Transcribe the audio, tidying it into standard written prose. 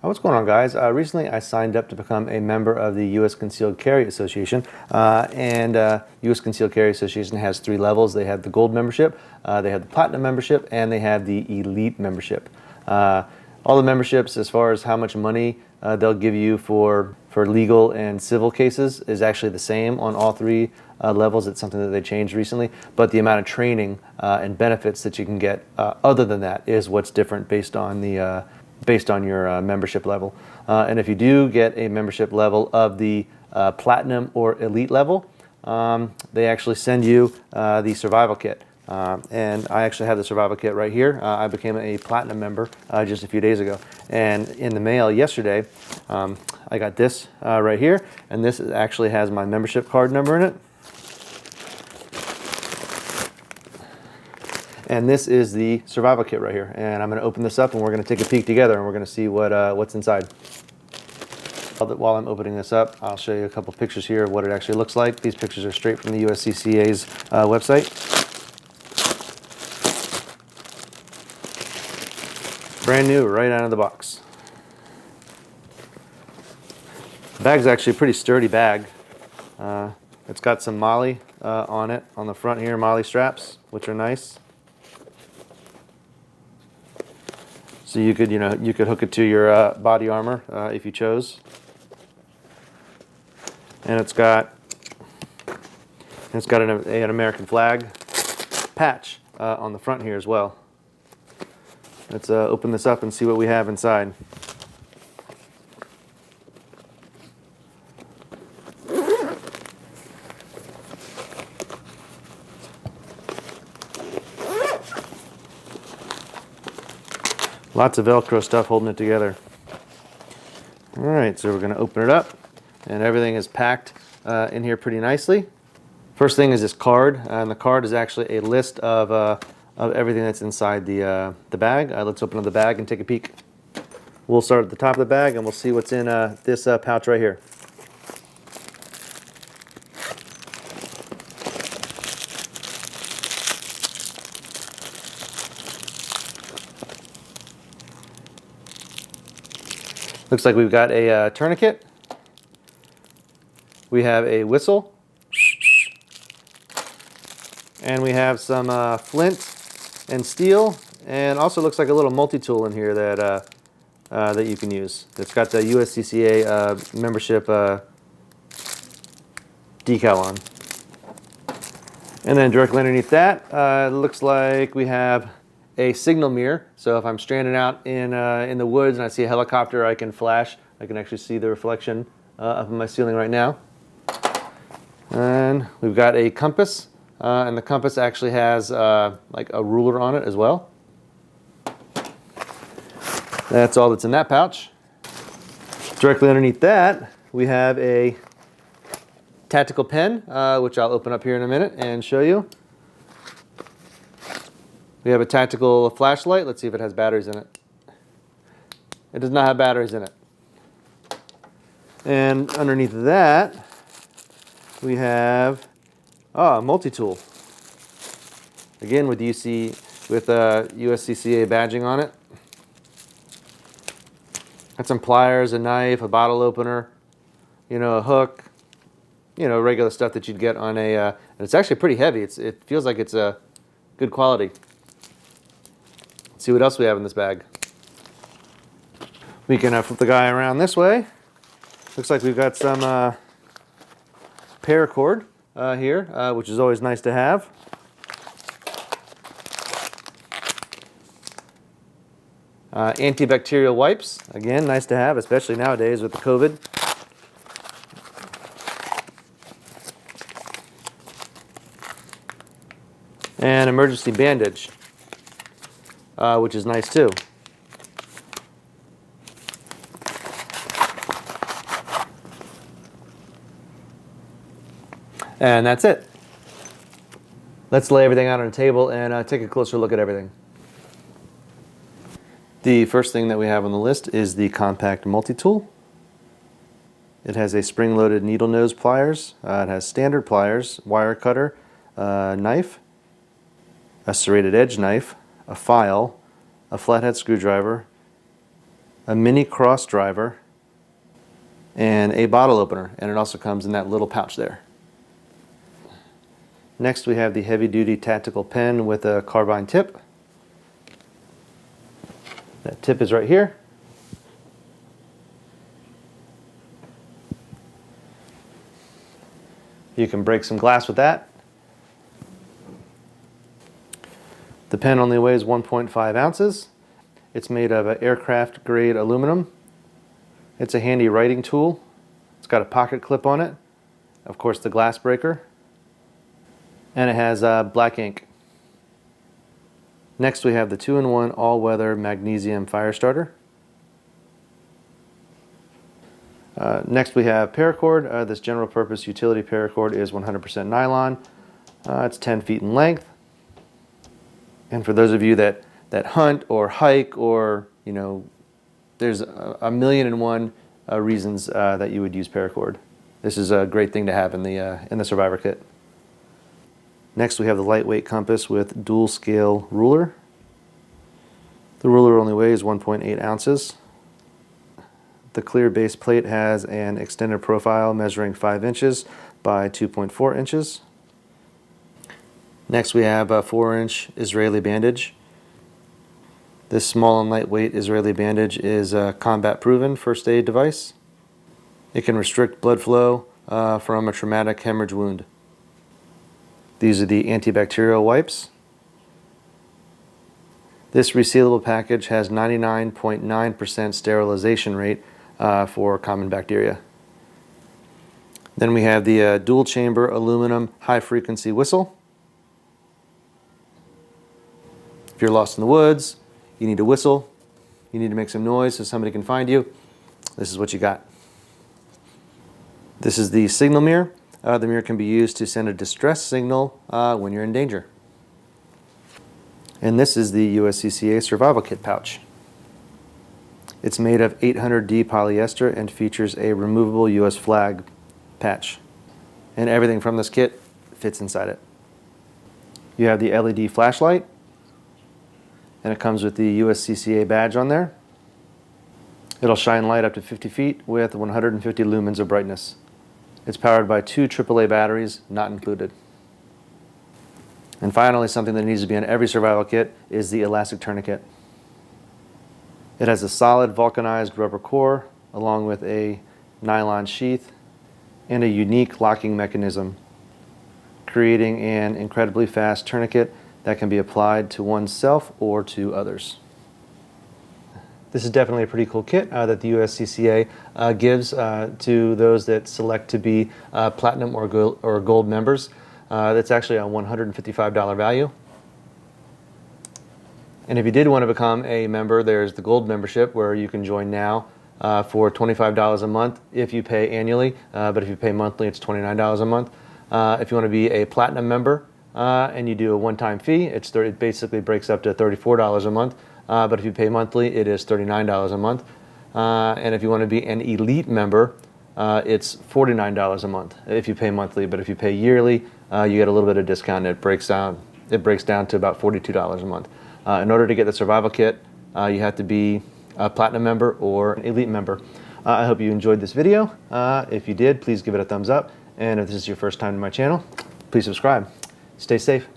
What's going on, guys? Recently I signed up to become a member of the U.S. Concealed Carry Association, U.S. Concealed Carry Association has 3 levels. They have the gold membership, they have the platinum membership, and they have the elite membership. All the memberships, as far as how much money they'll give you for legal and civil cases, is actually the same on all 3 levels. It's something that they changed recently, but the amount of training and benefits that you can get other than that is what's different based on your membership level. And if you do get a membership level of the platinum or elite level, they actually send you the survival kit. And I actually have the survival kit right here. I became a platinum member just a few days ago. And in the mail yesterday, I got this right here. And this actually has my membership card number in it. And this is the survival kit right here. And I'm going to open this up and we're going to take a peek together and we're going to see what's inside. While I'm opening this up, I'll show you a couple pictures here of what it actually looks like. These pictures are straight from the USCCA's website. Brand new, right out of the box. The bag's actually a pretty sturdy bag. It's got some MOLLE on it, on the front here, MOLLE straps, which are nice. So you could hook it to your body armor if you chose. And it's got an American flag patch on the front here as well. Let's open this up and see what we have inside. Lots of Velcro stuff holding it together. All right, so we're going to open it up, and everything is packed in here pretty nicely. First thing is this card, and the card is actually a list of everything that's inside the bag. Let's open up the bag and take a peek. We'll start at the top of the bag, and we'll see what's in this pouch right here. Looks like we've got a tourniquet. We have a whistle. And we have some flint and steel. And also looks like a little multi-tool in here that you can use. It's got the USCCA membership decal on. And then directly underneath that, it looks like we have a signal mirror, so if I'm stranded out in the woods and I see a helicopter, I can flash. I can actually see the reflection up in my ceiling right now. And we've got a compass, and the compass actually has like a ruler on it as well. That's all that's in that pouch. Directly underneath that, we have a tactical pen, which I'll open up here in a minute and show you. We have a tactical flashlight. Let's see if it has batteries in it. It does not have batteries in it. And underneath that, we have a multi-tool. Again, with USCCA badging on it. Got some pliers, a knife, a bottle opener, a hook, regular stuff that you'd get on and it's actually pretty heavy. It feels like it's a good quality. Let's see what else we have in this bag. We can flip the guy around this way. Looks like we've got some paracord here, which is always nice to have. Antibacterial wipes, again, nice to have, especially nowadays with the COVID. And emergency bandage, which is nice too. And that's it. Let's lay everything out on a table and take a closer look at everything. The first thing that we have on the list is the compact multi-tool. It has a spring-loaded needle nose pliers. It has standard pliers, wire cutter, knife, a serrated edge knife, a file, a flathead screwdriver, a mini cross driver, and a bottle opener, and it also comes in that little pouch there. Next we have the heavy-duty tactical pen with a carbine tip. That tip is right here. You can break some glass with that. The pen only weighs 1.5 ounces. It's made of aircraft grade aluminum. It's a handy writing tool. It's got a pocket clip on it. Of course, the glass breaker. And it has black ink. Next we have the 2-in-1 all-weather magnesium fire starter. Next we have paracord. This general purpose utility paracord is 100% nylon. It's 10 feet in length. And for those of you that hunt or hike, or there's a million and one reasons that you would use paracord. This is a great thing to have in the Survivor Kit. Next we have the lightweight compass with dual scale ruler. The ruler only weighs 1.8 ounces. The clear base plate has an extended profile measuring 5 inches by 2.4 inches. Next we have a 4-inch Israeli bandage. This small and lightweight Israeli bandage is a combat proven first aid device. It can restrict blood flow from a traumatic hemorrhage wound. These are the antibacterial wipes. This resealable package has 99.9% sterilization rate for common bacteria. Then we have the dual chamber aluminum high frequency whistle. If you're lost in the woods, you need to whistle, you need to make some noise so somebody can find you, this is what you got. This is the signal mirror. The mirror can be used to send a distress signal when you're in danger. And this is the USCCA Survival Kit pouch. It's made of 800D polyester and features a removable US flag patch. And everything from this kit fits inside it. You have the LED flashlight, and it comes with the USCCA badge on there. It'll shine light up to 50 feet with 150 lumens of brightness. It's powered by 2 AAA batteries, not included. And finally, something that needs to be in every survival kit is the elastic tourniquet. It has a solid vulcanized rubber core along with a nylon sheath and a unique locking mechanism, creating an incredibly fast tourniquet that can be applied to oneself or to others. This is definitely a pretty cool kit that the USCCA gives to those that select to be platinum or gold members. That's actually a $155 value. And if you did want to become a member, there's the gold membership where you can join now for $25 a month if you pay annually, but if you pay monthly, it's $29 a month. If you want to be a platinum member and you do a one-time fee, it basically breaks up to $34 a month. But if you pay monthly, it is $39 a month. And if you want to be an elite member, it's $49 a month if you pay monthly. But if you pay yearly, you get a little bit of discount. It breaks down to about $42 a month. In order to get the survival kit, you have to be a platinum member or an elite member. I hope you enjoyed this video. If you did, please give it a thumbs up. And if this is your first time to my channel, please subscribe. Stay safe.